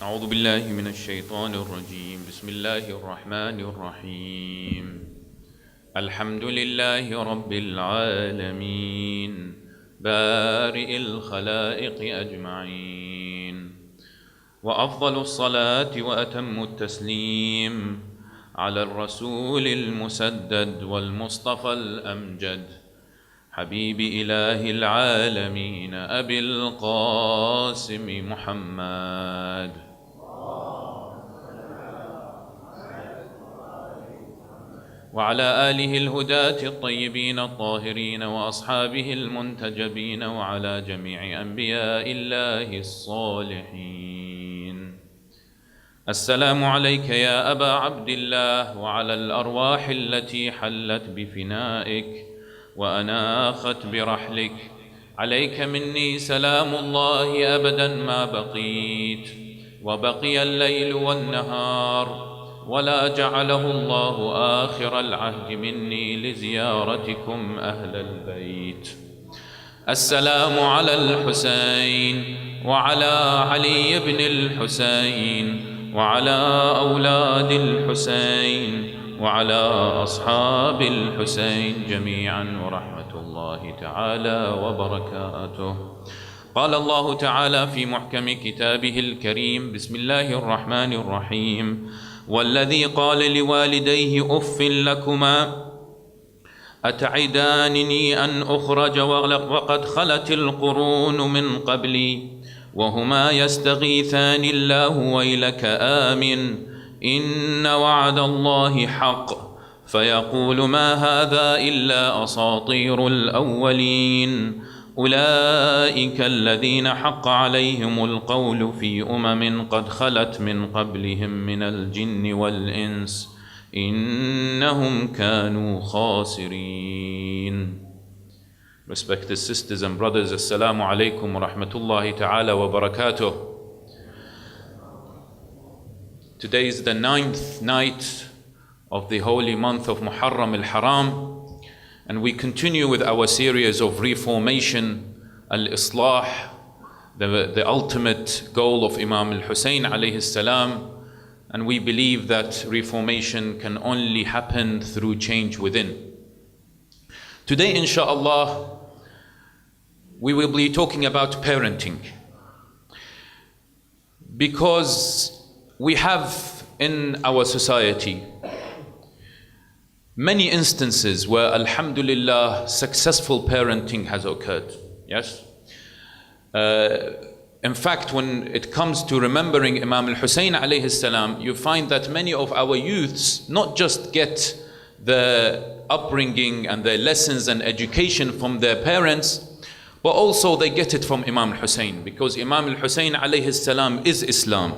أعوذ بالله من الشيطان الرجيم بسم الله الرحمن الرحيم الحمد لله رب العالمين بارئ الخلائق أجمعين وأفضل الصلاة وأتم التسليم على الرسول المسدد والمصطفى الأمجد حبيب إله العالمين أبي القاسم محمد وعلى آله الهداة الطيبين الطاهرين وأصحابه المنتجبين وعلى جميع أنبياء الله الصالحين. السلام عليك يا أبا عبد الله وعلى الأرواح التي حلت بفنائك وأناخت برحلك. عليك مني سلام الله أبدا ما بقيت وبقي الليل والنهار، ولا جعله الله آخر العهد مني لزيارتكم أهل البيت. السلام على الحسين وعلى علي بن الحسين وعلى أولاد الحسين وعلى أصحاب الحسين جميعا ورحمة الله تعالى وبركاته. قال الله تعالى في محكم كتابه الكريم بسم الله الرحمن الرحيم والذي قال لوالديه أف لكما أتعدانني أن أخرج وقد خلت القرون من قبلي وهما يستغيثان الله ويلك آمن إن وعد الله حق فيقول ما هذا إلا أساطير الأولين أولئك الذين حق عليهم القول في قد خلت من قبلهم من الجن والإنس إنهم كانوا خاسرين. Respected sisters and brothers, Assalamu alaikum wa rahmatullahi ta'ala wa barakatuh. Today is the 9th night of the holy month of Muharram al-Haram, and we continue with our series of reformation, al-Islah, the ultimate goal of Imam al-Hussein alayhi salam. And we believe that reformation can only happen through change within. Today, inshallah, we will be talking about parenting, because we have in our society many instances where, alhamdulillah, successful parenting has occurred. Yes? In fact, when it comes to remembering Imam al-Hussein alayhi salam, you find that many of our youths not just get the upbringing and their lessons and education from their parents, but also they get it from Imam al-Hussein, because Imam al-Hussein alayhi salam is Islam.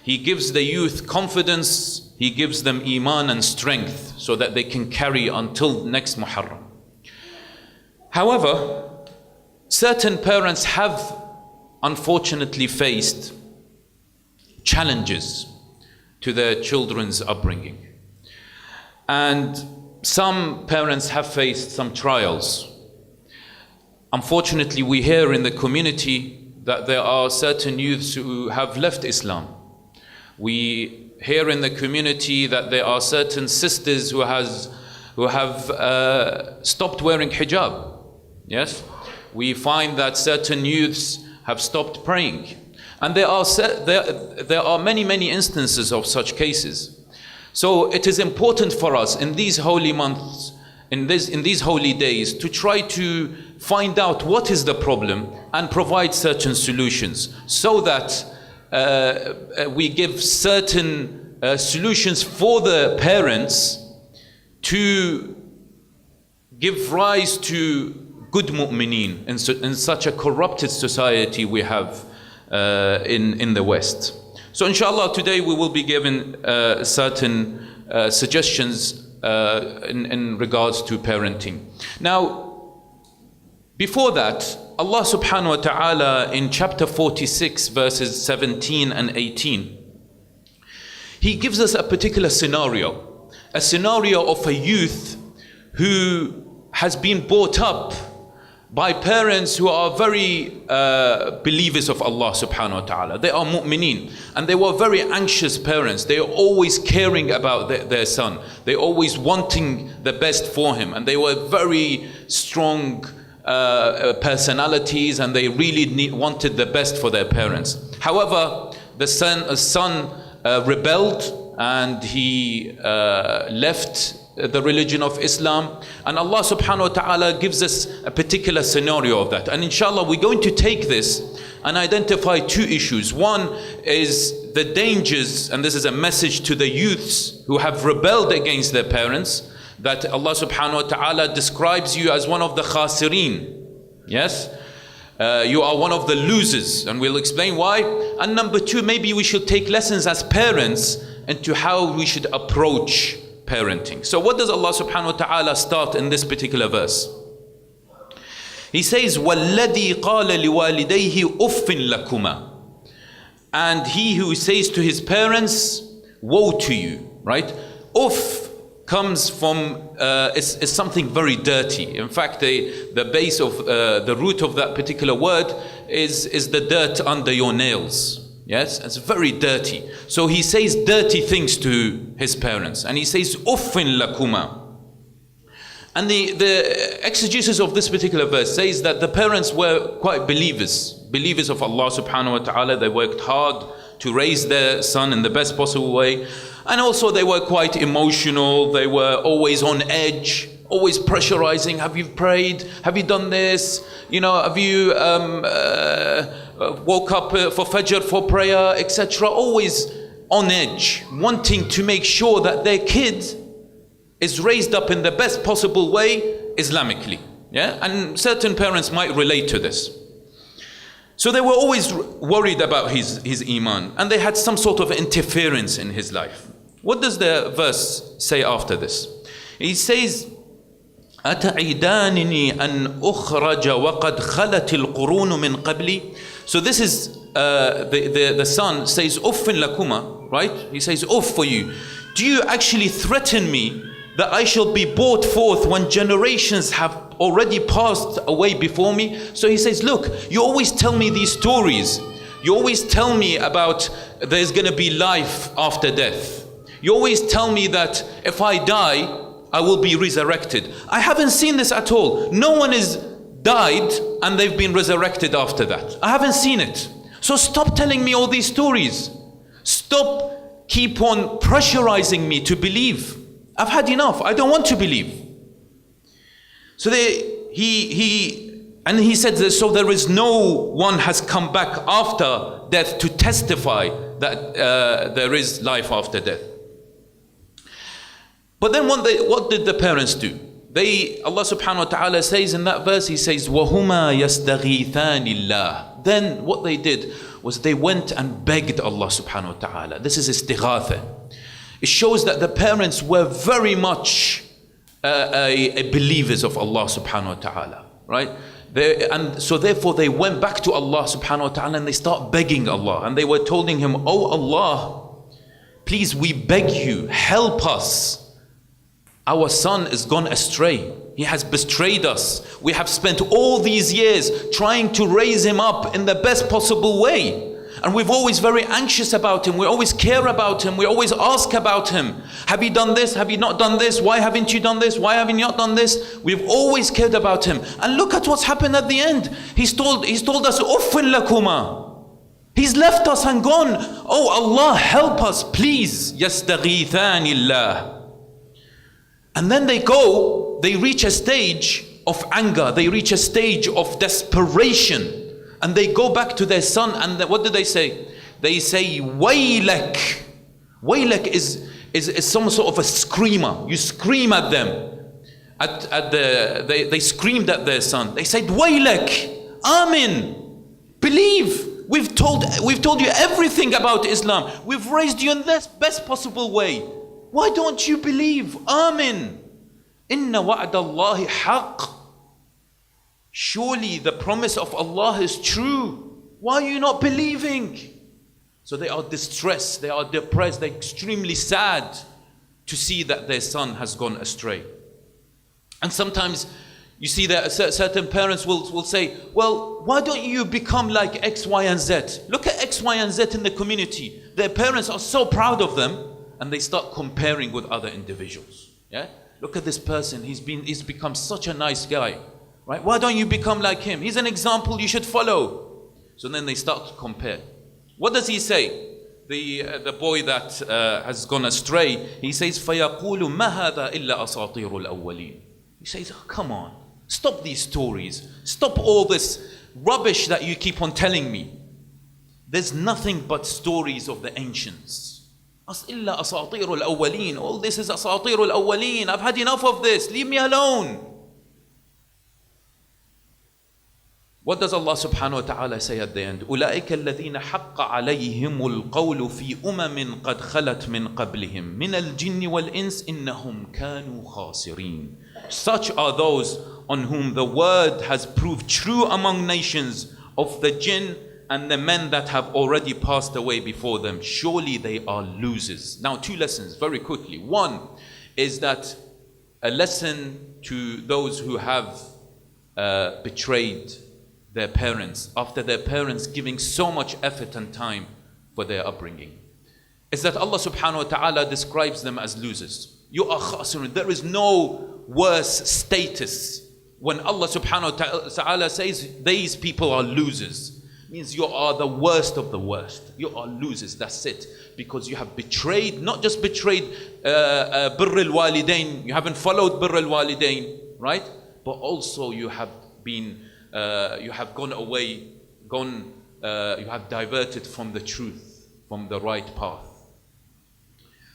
He gives the youth confidence, he gives them iman and strength so that they can carry until next Muharram. However, certain parents have unfortunately faced challenges to their children's upbringing. And some parents have faced some trials. Unfortunately, we hear in the community that there are certain youths who have left Islam. We hear in the community that there are certain sisters who have stopped wearing hijab. Yes? We find that certain youths have stopped praying. And there are many instances of such cases. So it is important for us in these holy months, in these holy days, to try to find out what is the problem and provide certain solutions, so that we give certain solutions for the parents to give rise to good mu'mineen in such a corrupted society we have in the West. So inshallah, today we will be given certain suggestions in regards to parenting. Now, before that, Allah subhanahu wa ta'ala in chapter 46 verses 17 and 18, He gives us a particular scenario, a scenario of a youth who has been brought up by parents who are very believers of Allah subhanahu wa ta'ala. They are mu'mineen, and they were very anxious parents. They are always caring about their son. They are always wanting the best for him, and they were very strong personalities, and they really wanted the best for their parents. However, the son rebelled, and he left the religion of Islam, and Allah subhanahu wa ta'ala gives us a particular scenario of that. And inshallah, we're going to take this and identify two issues. One is the dangers, and this is a message to the youths who have rebelled against their parents, that Allah subhanahu wa ta'ala describes you as one of the khasireen. Yes? You are one of the losers, and we'll explain why. And number two, maybe we should take lessons as parents into how we should approach parenting. So what does Allah subhanahu wa ta'ala start in this particular verse? He says, وَالَّذِي قَالَ لِوَالِدَيْهِ أُفٍّ لَكُمَا. And he who says to his parents, woe to you, right? Uff comes from, is something very dirty. In fact, the base of, the root of that particular word is the dirt under your nails. Yes, it's very dirty. So he says dirty things to his parents, and he says uffin lakuma. And the exegesis of this particular verse says that the parents were quite believers of Allah subhanahu wa ta'ala. They worked hard to raise their son in the best possible way, and also they were quite emotional. They were always on edge, always pressurizing. Have you prayed? Have you done this? You know, have you woke up for Fajr, for prayer, etc. Always on edge, wanting to make sure that their kid is raised up in the best possible way Islamically. Yeah, and certain parents might relate to this. So they were always worried about his iman, and they had some sort of interference in his life. What does the verse say after this? He says, أَتَعِدَانِنِي أَنْ أُخْرَجَ وَقَدْ خَلَتِ الْقُرُونُ مِنْ قَبْلِي. So this is, the son says, أُفٍّ لَكُمَا, right? He says, uff for you. Do you actually threaten me that I shall be brought forth when generations have already passed away before me? So he says, look, you always tell me these stories. You always tell me about there's going to be life after death. You always tell me that if I die, I will be resurrected. I haven't seen this at all. No one has died and they've been resurrected after that. I haven't seen it. So stop telling me all these stories. Stop, keep on pressurizing me to believe. I've had enough. I don't want to believe. So he said this, so there is no one has come back after death to testify that there is life after death. But then what did the parents do? Allah subhanahu wa ta'ala says in that verse, he says, وَهُمَا يَسْتَغِيثَانِ اللَّهِ. Then what they did was they went and begged Allah subhanahu wa ta'ala. This is istighatha. It shows that the parents were very much believers of Allah subhanahu wa ta'ala, right? And so therefore they went back to Allah subhanahu wa ta'ala and they start begging Allah. And they were telling him, oh Allah, please, we beg you, help us. Our son is gone astray. He has betrayed us. We have spent all these years trying to raise him up in the best possible way. And we're always very anxious about him. We always care about him. We always ask about him. Have you done this? Have you not done this? Why haven't you done this? Why haven't you not done this? We've always cared about him. And look at what's happened at the end. He's told us, Uffin lakuma. He's left us and gone. Oh Allah, help us, please. Yastaghithani Allah. And then they reach a stage of anger. They reach a stage of desperation. And they go back to their son, and what do they say? They say, Waylak. Waylak is some sort of a screamer. You scream at them. They screamed at their son. They said, Waylak, Amin, believe. We've told you everything about Islam. We've raised you in the best possible way. Why don't you believe? Amin. Inna wa'adallahi haqq. Surely the promise of Allah is true. Why are you not believing? So they are distressed, they are depressed, they're extremely sad to see that their son has gone astray. And sometimes You see that certain parents will say, well, why don't you become like X, Y, and Z? Look at X, Y, and Z in the community. Their parents are so proud of them, and they start comparing with other individuals. Yeah? Look at this person, he's become such a nice guy. Right? Why don't you become like him? He's an example you should follow. So then they start to compare. What does he say? The boy that has gone astray, he says, فَيَقُولُ مَا هَذَا إِلَّا أَسَاطِيرُ الْأَوَّلِينَ. He says, oh, come on, stop these stories. Stop all this rubbish that you keep on telling me. There's nothing but stories of the ancients. إِلَّا أَسَاطِيرُ الْأَوَّلِينَ. All this is أَسَاطِيرُ الْأَوَّلِينَ. I've had enough of this. Leave me alone. What does Allah subhanahu wa ta'ala say at the end? أُولَٰئِكَ الَّذِينَ حَقَّ عَلَيْهِمُ الْقَوْلُ فِي أُمَمٍ قَدْ خَلَتْ مِنْ قَبْلِهِمْ مِنَ الْجِنِّ وَالْإِنسِ إِنَّهُمْ كَانُوا خَاسِرِينَ. Such are those on whom the word has proved true among nations of the jinn and the men that have already passed away before them. Surely they are losers. Now, two lessons very quickly. One is that a lesson to those who have betrayed their parents, after their parents giving so much effort and time for their upbringing, is that Allah subhanahu wa ta'ala describes them as losers. You are khasirun. There is no worse status. When Allah subhanahu wa ta'ala says these people are losers, means you are the worst of the worst. You are losers, that's it. Because you have betrayed, not just betrayed birr al-walidain, you haven't followed birr al-walidain, right? But also you have been you have gone away, you have diverted from the truth, from the right path.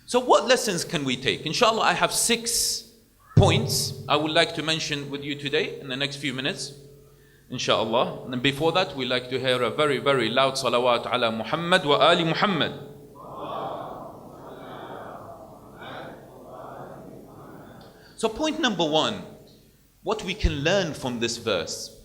So what lessons can we take? Inshallah, I have 6 points I would like to mention with you today in the next few minutes. Inshallah. And before that, we like to hear a very, very loud salawat ala Muhammad wa ali Muhammad. So point number 1, what we can learn from this verse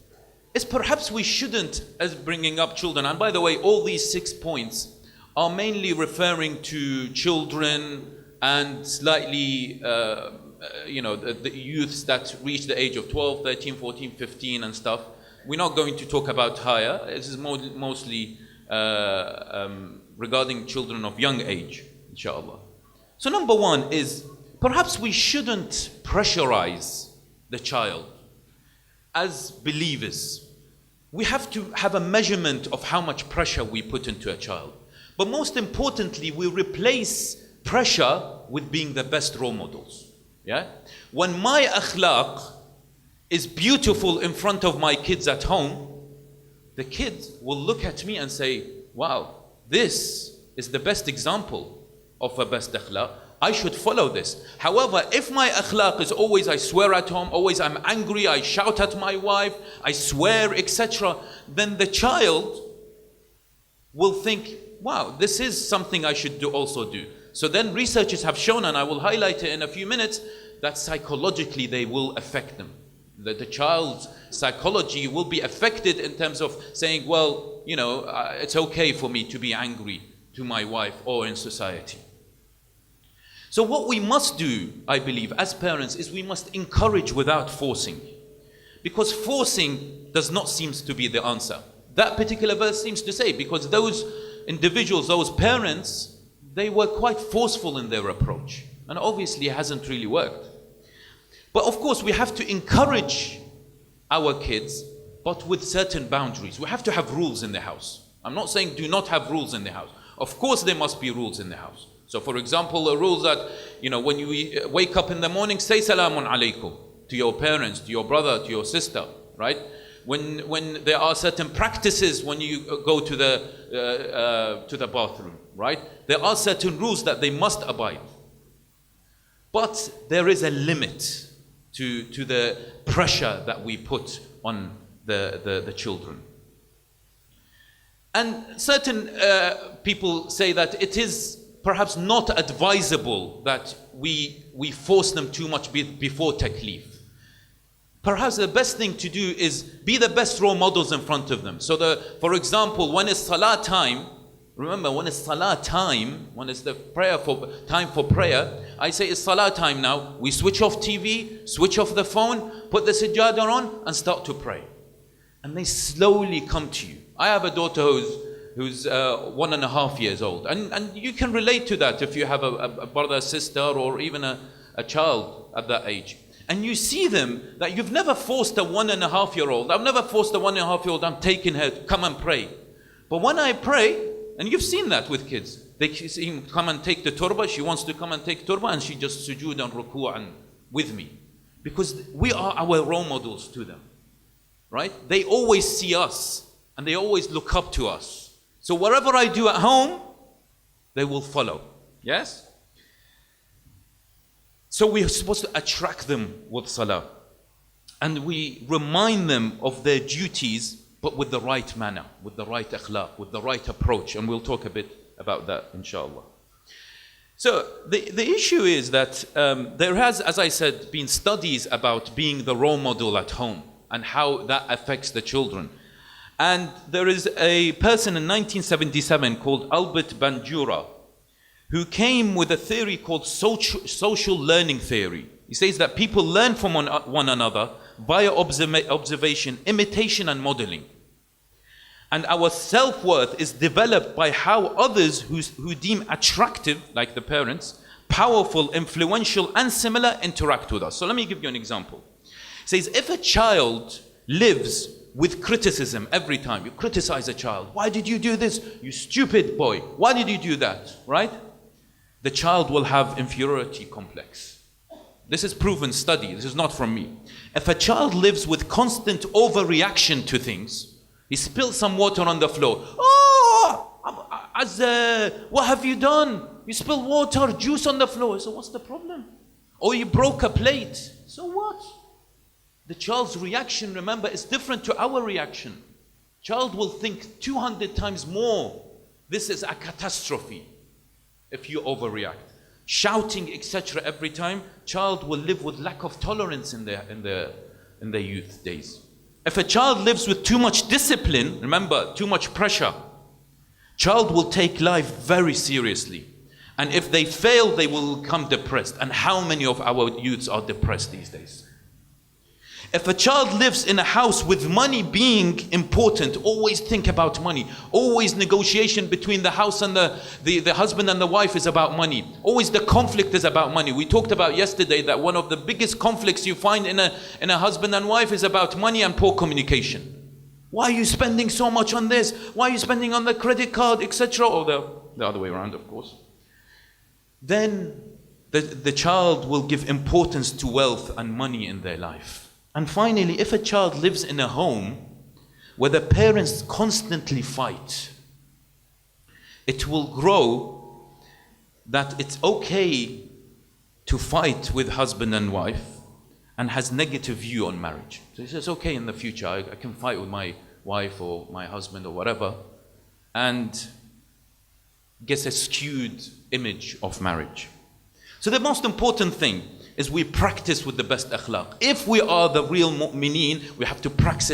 is perhaps we shouldn't, as bringing up children, and by the way, all these 6 points are mainly referring to children and slightly, the youths that reach the age of 12, 13, 14, 15 and stuff. We're not going to talk about higher. This is mostly regarding children of young age, inshallah. So number 1 is, perhaps we shouldn't pressurize the child. As believers, we have to have a measurement of how much pressure we put into a child. But most importantly, we replace pressure with being the best role models. Yeah? When my akhlaq is beautiful in front of my kids at home, the kids will look at me and say, wow, this is the best example of a best akhlaq. I should follow this. However, if my akhlaq is always I swear at home, always I'm angry, I shout at my wife, I swear, etc., then the child will think, wow, this is something I should also do. So then researchers have shown, and I will highlight it in a few minutes, that psychologically they will affect them. That the child's psychology will be affected in terms of saying, well, it's okay for me to be angry to my wife or in society. So what we must do, I believe, as parents, is we must encourage without forcing. Because forcing does not seem to be the answer. That particular verse seems to say, because those individuals, those parents, they were quite forceful in their approach. And obviously it hasn't really worked. But of course we have to encourage our kids, but with certain boundaries. We have to have rules in the house. I'm not saying do not have rules in the house. Of course there must be rules in the house. So for example, a rule that, when you wake up in the morning, say salamun alaykum to your parents, to your brother, to your sister, right? When there are certain practices when you go to the bathroom, right? There are certain rules that they must abide. But there is a limit to the pressure that we put on the children. And certain people say that it is perhaps not advisable that we force them too much before taklif. Perhaps the best thing to do is be the best role models in front of them. So for example, when it's salah time, Remember, when it's salah time, when it's the time for prayer, I say it's salah time now. We switch off TV, switch off the phone, put the sajada on and start to pray. And they slowly come to you. I have a daughter who's 1.5 years old. And you can relate to that if you have a brother, sister, or even a child at that age. And you see them that you've never forced a 1.5-year-old. I've never forced a 1.5-year-old, I'm taking her, come and pray. But when I pray, and you've seen that with kids, they see him come and take the turba, she wants to come and take turba, and she just sujood and ruku' and with me. Because we are our role models to them. Right? They always see us, and they always look up to us. So whatever I do at home, they will follow. Yes? So we're supposed to attract them with salah. And we remind them of their duties, but with the right manner, with the right akhlaq, with the right approach. And we'll talk a bit about that, inshallah. So the issue is that there has, as I said, been studies about being the role model at home and how that affects the children. And there is a person in 1977 called Albert Bandura, who came with a theory called social learning theory. He says that people learn from one another via observation, imitation, and modeling. And our self-worth is developed by how others who deem attractive, like the parents, powerful, influential, and similar interact with us. So let me give you an example. He says, if a child lives with criticism every time, you criticize a child, why did you do this? You stupid boy, why did you do that? Right? The child will have inferiority complex. This is proven study, this is not from me. If a child lives with constant overreaction to things, he spilled some water on the floor. What have you done? You spilled water, juice on the floor. So what's the problem? Or you broke a plate. So what? The child's reaction, remember, is different to our reaction. Child will think 200 times more. This is a catastrophe if you overreact. Shouting, etc. every time, child will live with lack of tolerance in their youth days. If a child lives with too much discipline, remember, too much pressure, child will take life very seriously. And if they fail, they will become depressed. And how many of our youths are depressed these days? If a child lives in a house with money being important, always think about money. Always negotiation between the house and the husband and the wife is about money. Always the conflict is about money. We talked about yesterday that one of the biggest conflicts you find in a husband and wife is about money and poor communication. Why are you spending so much on this? Why are you spending on the credit card, etc.? Or the other way around, of course. Then the child will give importance to wealth and money in their life. And finally, if a child lives in a home where the parents constantly fight, it will grow that it's okay to fight with husband and wife and has negative view on marriage. So he says, okay, in the future, I can fight with my wife or my husband or whatever, and gets a skewed image of marriage. So the most important thing is we practice with the best akhlaq. If we are the real mu'mineen, we have to practice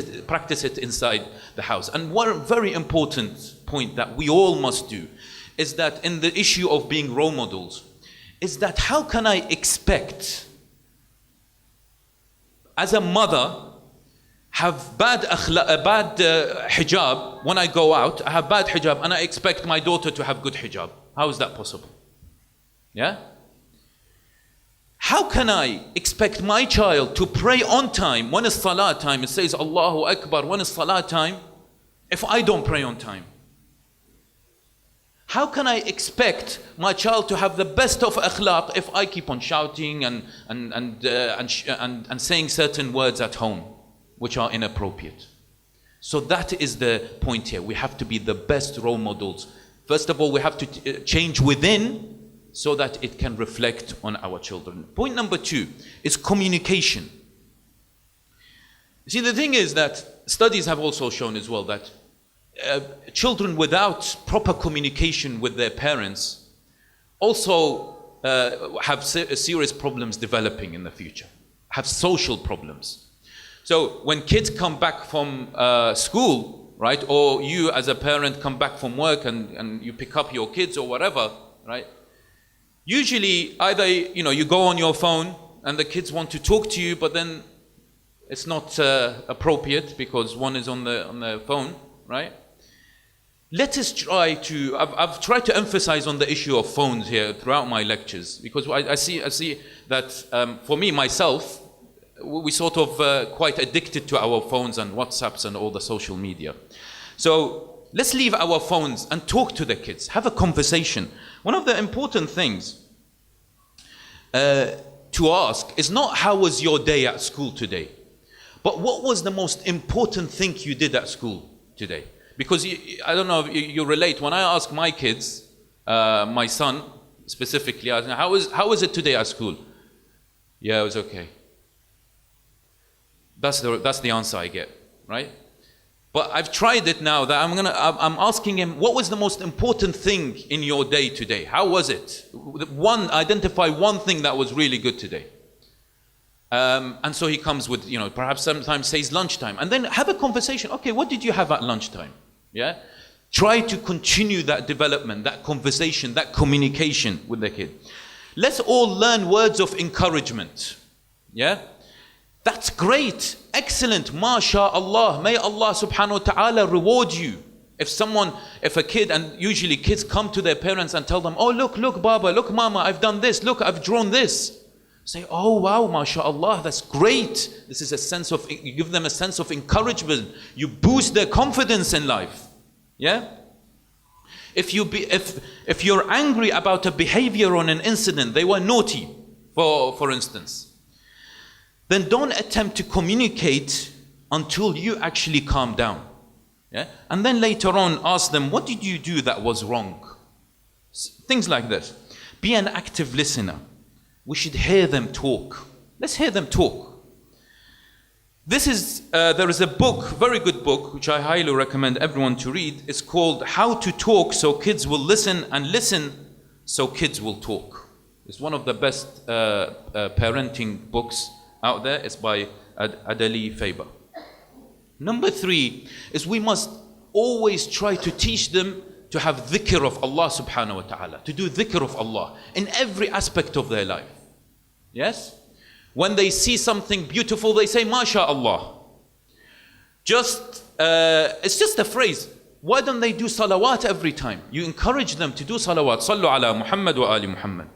it inside the house. And one very important point that we all must do is that in the issue of being role models, is that how can I expect, as a mother, have bad hijab when I go out, I have bad hijab, and I expect my daughter to have good hijab. How is that possible? Yeah? How can I expect my child to pray on time when it's salah time? It says Allahu Akbar when it's salah time, if I don't pray on time. How can I expect my child to have the best of akhlaq if I keep on shouting and saying certain words at home which are inappropriate? So that is the point here. We have to be the best role models. First of all, we have to change within, so that it can reflect on our children. Point number 2 is communication. See, the thing is that studies have also shown as well that children without proper communication with their parents also have serious problems developing in the future, have social problems. So when kids come back from school, right? Or you as a parent come back from work and you pick up your kids or whatever, right? Usually either, you go on your phone and the kids want to talk to you, but then it's not appropriate because one is on the phone, right? Let us try to, I've tried to emphasize on the issue of phones here throughout my lectures, because I see that for me, myself, we sort of quite addicted to our phones and WhatsApps and all the social media. So let's leave our phones and talk to the kids, have a conversation. One of the important things to ask is not how was your day at school today, but what was the most important thing you did at school today? Because I don't know if you relate. When I ask my kids, my son specifically, I ask, how was it today at school? Yeah, it was okay. That's the answer I get, right? But I've tried it now that I'm asking him, what was the most important thing in your day today? How was it? Identify one thing that was really good today. And so he comes with, perhaps sometimes says lunchtime, and then have a conversation. Okay, what did you have at lunchtime? Yeah? Try to continue that development, that conversation, that communication with the kid. Let's all learn words of encouragement. Yeah? That's great. Excellent. MashaAllah. May Allah subhanahu wa ta'ala reward you. If a kid, and usually kids come to their parents and tell them, oh, look, Baba, look, Mama, I've done this. Look, I've drawn this. Say, oh wow, mashallah, that's great. This is you give them a sense of encouragement. You boost their confidence in life. Yeah? If you're angry about a behavior on an incident, they were naughty, for instance, then don't attempt to communicate until you actually calm down. Yeah? And then later on ask them, what did you do that was wrong? Things like this. Be an active listener. We should hear them talk. Let's hear them talk. There is a book, very good book, which I highly recommend everyone to read. It's called How to Talk So Kids Will Listen, and Listen So Kids Will Talk. It's one of the best parenting books out there. It's by Adeli Faber. Number 3 is we must always try to teach them to have dhikr of Allah subhanahu wa ta'ala, to do dhikr of Allah in every aspect of their life. Yes? When they see something beautiful, they say, MashaAllah. It's just a phrase. Why don't they do salawat every time? You encourage them to do salawat. Sallu ala Muhammad wa ali Muhammad.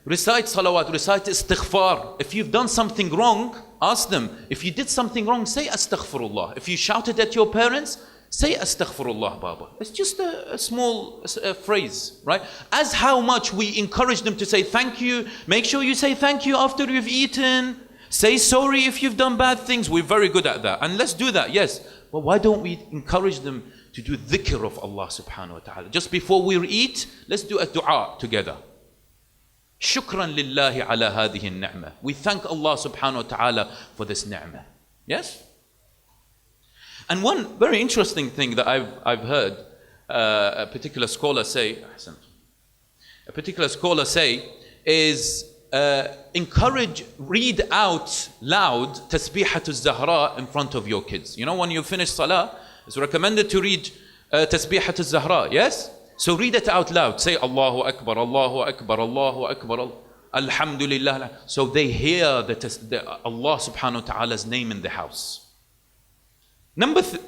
Recite salawat, recite istighfar. If you've done something wrong, ask them. If you did something wrong, say astaghfirullah. If you shouted at your parents, say astaghfirullah, Baba. It's just a small phrase, right? As how much we encourage them to say thank you. Make sure you say thank you after you've eaten. Say sorry if you've done bad things. We're very good at that. And let's do that, yes. But why don't we encourage them to do dhikr of Allah subhanahu wa ta'ala? Just before we eat, let's do a dua together. Shukran lillahi ala hadhihi ni'mah. We thank Allah subhanahu wa ta'ala for this ni'mah. Yes? And one very interesting thing that I've heard a particular scholar say is read out loud Tasbihat al-Zahra in front of your kids. When you finish salah, it's recommended to read Tasbihat al-Zahra, yes? So read it out loud. Say Allahu Akbar, Allahu Akbar, Allahu Akbar, Alhamdulillah. So they hear the Allah subhanahu wa ta'ala's name in the house. Number 4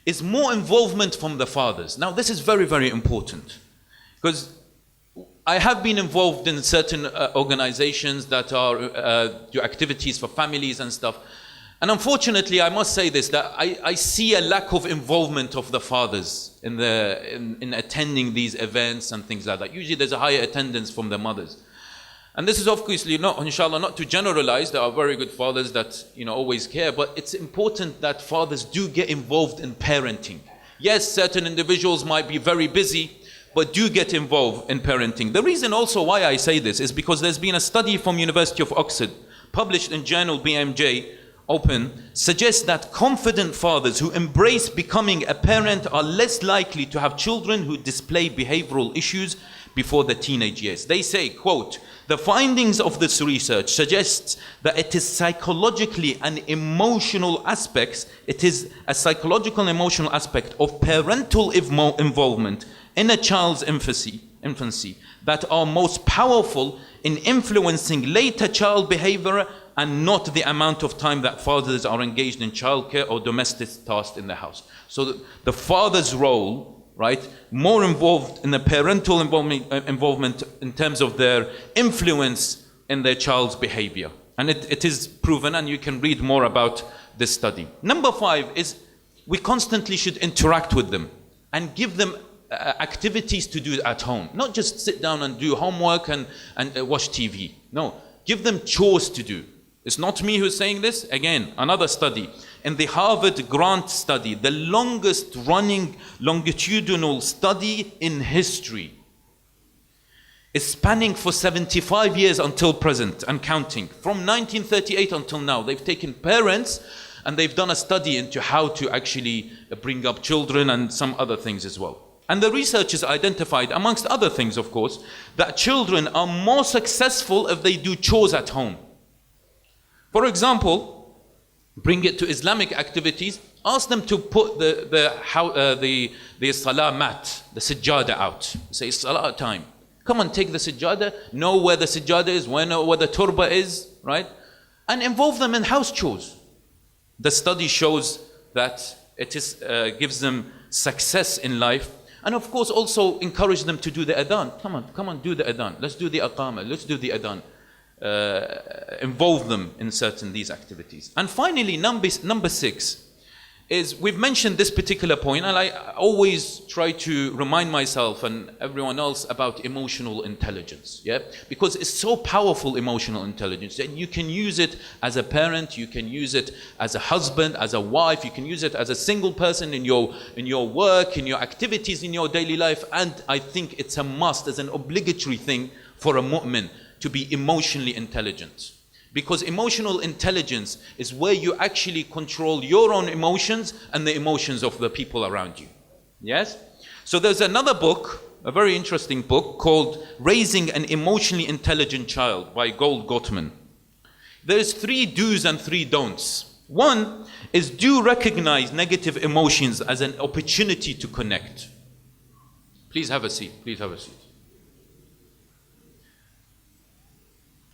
is more involvement from the fathers. Now this is very, very important, because I have been involved in certain organizations that do activities for families and stuff. And unfortunately, I must say this, that I see a lack of involvement of the fathers in attending these events and things like that. Usually there's a higher attendance from the mothers. And this is obviously not, inshallah, not to generalize. There are very good fathers that, always care, but it's important that fathers do get involved in parenting. Yes, certain individuals might be very busy, but do get involved in parenting. The reason also why I say this is because there's been a study from University of Oxford, published in journal BMJ, Open, suggests that confident fathers who embrace becoming a parent are less likely to have children who display behavioral issues before the teenage years. They say, quote, "The findings of this research suggests that it is psychologically and emotional aspects, it is a psychological and emotional aspect of parental involvement in a child's infancy that are most powerful in influencing later child behavior, and not the amount of time that fathers are engaged in childcare or domestic tasks in the house." So the father's role, right, more involved in the parental involvement in terms of their influence in their child's behavior. And it is proven, and you can read more about this study. Number 5 is we constantly should interact with them and give them activities to do at home. Not just sit down and do homework and watch TV. No, give them chores to do. It's not me who's saying this. Again, another study. In the Harvard Grant study, the longest running longitudinal study in history, is spanning for 75 years until present and counting. From 1938 until now, they've taken parents and they've done a study into how to actually bring up children and some other things as well. And the researchers identified, amongst other things of course, that children are more successful if they do chores at home. For example, bring it to Islamic activities, ask them to put the salah mat, the sajjada out. Say, salah time. Come on, take the sajjada, know where the sajjada is, know where the turba is, right? And involve them in house chores. The study shows that it gives them success in life. And of course also encourage them to do the adhan. Come on, do the adhan. Let's do the aqama, let's do the adhan. Involve them in certain these activities. And finally, number 6 is, we've mentioned this particular point, and I always try to remind myself and everyone else about emotional intelligence, yeah? Because it's so powerful, emotional intelligence, and you can use it as a parent, you can use it as a husband, as a wife, you can use it as a single person in your work, in your activities, in your daily life. And I think it's a must, as an obligatory thing for a mu'min to be emotionally intelligent. Because emotional intelligence is where you actually control your own emotions and the emotions of the people around you. Yes? So there's another book, a very interesting book, called Raising an Emotionally Intelligent Child by Gold Gottman. There's 3 do's and 3 don'ts. One is, do recognize negative emotions as an opportunity to connect. Please have a seat. Please have a seat.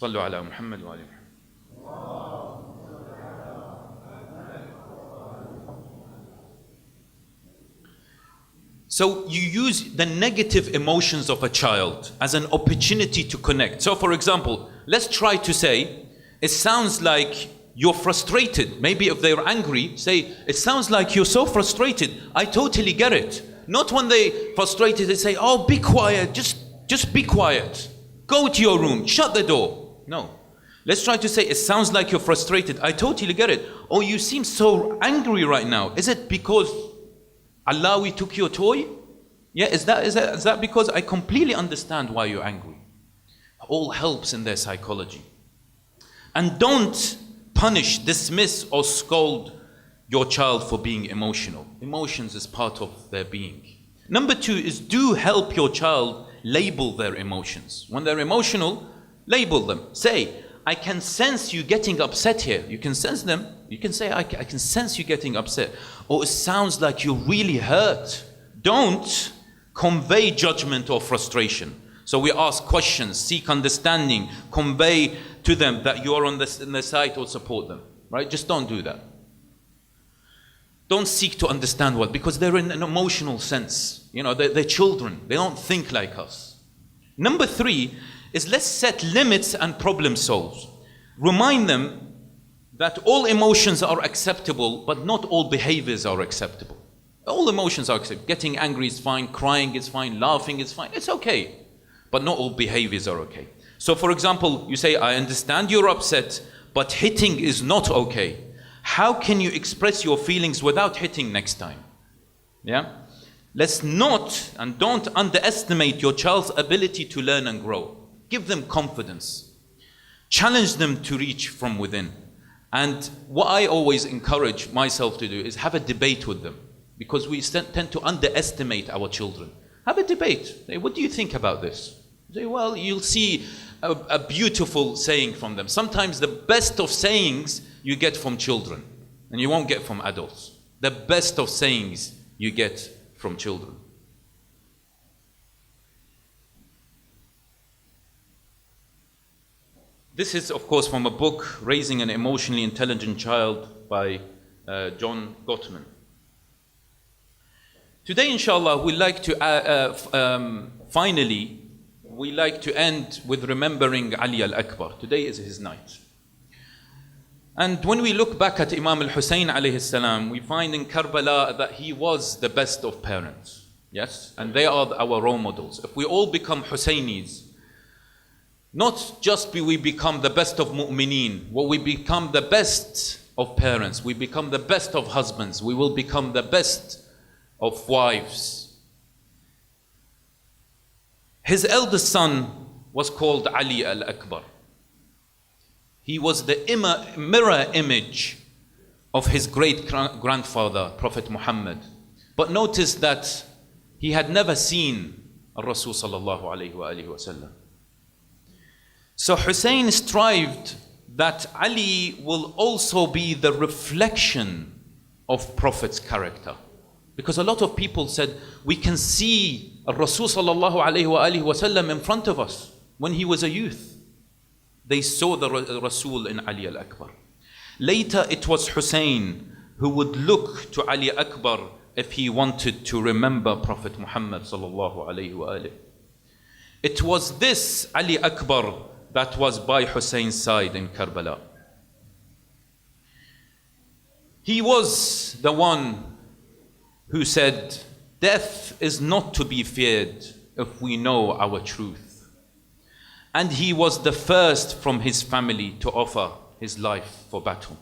صلوا على محمد وآل محمد. So you use the negative emotions of a child as an opportunity to connect. So for example, let's try to say, it sounds like you're frustrated. Maybe if they're angry, say, it sounds like you're so frustrated. I totally get it. Not when they're frustrated, they say, oh, be quiet, just be quiet. Go to your room, shut the door. No. Let's try to say, it sounds like you're frustrated. I totally get it. Oh, you seem so angry right now. Is it because Allawi took your toy? Yeah, is that because I completely understand why you're angry? All helps in their psychology. And don't punish, dismiss, or scold your child for being emotional. Emotions is part of their being. Number 2 is, do help your child label their emotions. When they're emotional, label them. Say, I can sense you getting upset here. You can sense them. You can say, I can sense you getting upset. Or it sounds like you're really hurt. Don't convey judgment or frustration. So we ask questions, seek understanding, convey to them that you are on their side or support them. Right? Just don't do that. Don't seek to understand what, because they're in an emotional sense. You know, they're children. They don't think like us. Number 3 is, let's set limits and problem solve. Remind them that all emotions are acceptable, but not all behaviors are acceptable. All emotions are acceptable. Getting angry is fine, crying is fine, laughing is fine. It's okay. But not all behaviors are okay. So for example, you say, I understand you're upset, but hitting is not okay. How can you express your feelings without hitting next time? Yeah? Let's not and don't underestimate your child's ability to learn and grow. Give them confidence. Challenge them to reach from within. And what I always encourage myself to do is have a debate with them, because we tend to underestimate our children. Have a debate. Say, what do you think about this? Say, well, you'll see a beautiful saying from them. Sometimes the best of sayings you get from children, and you won't get from adults. The best of sayings you get from children. This is, of course, from a book, Raising an Emotionally Intelligent Child by John Gottman. Today, inshallah, we like to finally, we like to end with remembering Ali al-Akbar. Today is his night. And when we look back at Imam al-Hussein alayhi salam, we find in Karbala that he was the best of parents. Yes? And they are our role models. If we all become Hussainis, not just we become the best of mu'mineen, well, we become the best of parents, we become the best of husbands, we will become the best of wives. His eldest son was called Ali al-Akbar. He was the mirror image of his great-grandfather, Prophet Muhammad. But notice that he had never seen Rasul sallallahu alayhi wa alihi wa sallam. So Hussein strived that Ali will also be the reflection of Prophet's character. Because a lot of people said, we can see Rasul sallallahu alayhi wa alihi wa sallam in front of us when he was a youth. They saw the Rasul in Ali al-Akbar. Later it was Hussein who would look to Ali Akbar if he wanted to remember Prophet Muhammad sallallahu alayhi wa alihi. It was this Ali Akbar that was by Hussein's side in Karbala. He was the one who said, death is not to be feared if we know our truth. And he was the first from his family to offer his life for battle.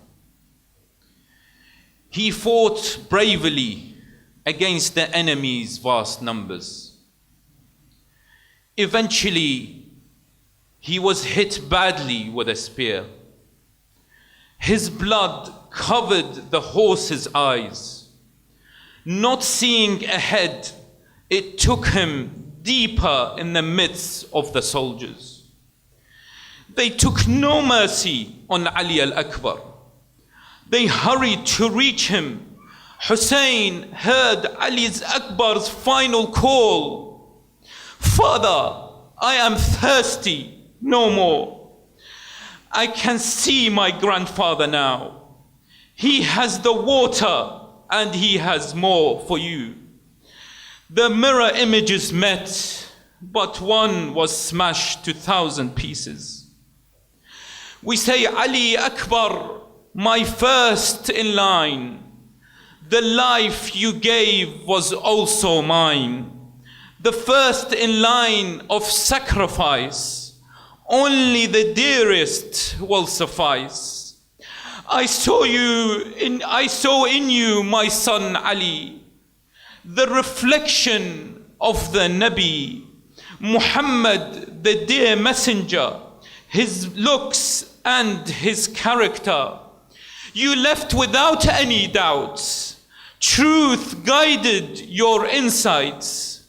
He fought bravely against the enemy's vast numbers. Eventually, he was hit badly with a spear. His blood covered the horse's eyes. Not seeing ahead, it took him deeper in the midst of the soldiers. They took no mercy on Ali al-Akbar. They hurried to reach him. Hussein heard Ali Akbar's final call. Father, I am thirsty no more. I can see my grandfather now. He has the water and he has more for you. The mirror images met, but one was smashed to 1,000 pieces. We say, Ali Akbar, my first in line. The life you gave was also mine. The first in line of sacrifice. Only the dearest will suffice. I saw in you, my son Ali, the reflection of the Nabi, Muhammad, the dear messenger, his looks and his character. You left without any doubts. Truth guided your insights.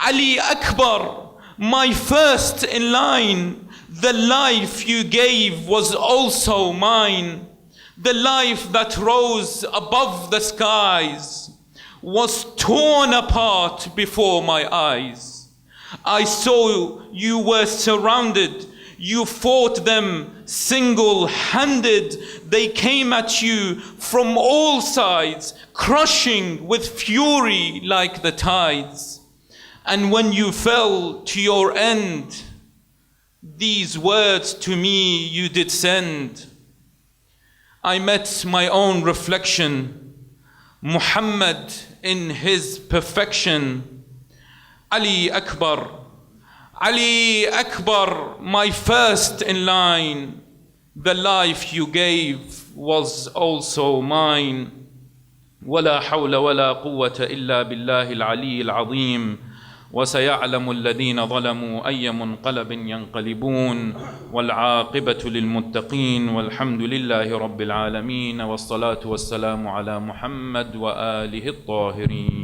Ali Akbar, my first in line, the life you gave was also mine. The life that rose above the skies was torn apart before my eyes. I saw you were surrounded. You fought them single-handed. They came at you from all sides, crushing with fury like the tides. And when you fell to your end, these words to me you did send. I met my own reflection, Muhammad in his perfection. Ali Akbar, Ali Akbar, my first in line. The life you gave was also mine. ولا حول ولا قوة إلا بالله العلي العظيم. وسيعلم الذين ظلموا أي منقلب ينقلبون والعاقبة للمتقين والحمد لله رب العالمين والصلاة والسلام على محمد وآله الطاهرين.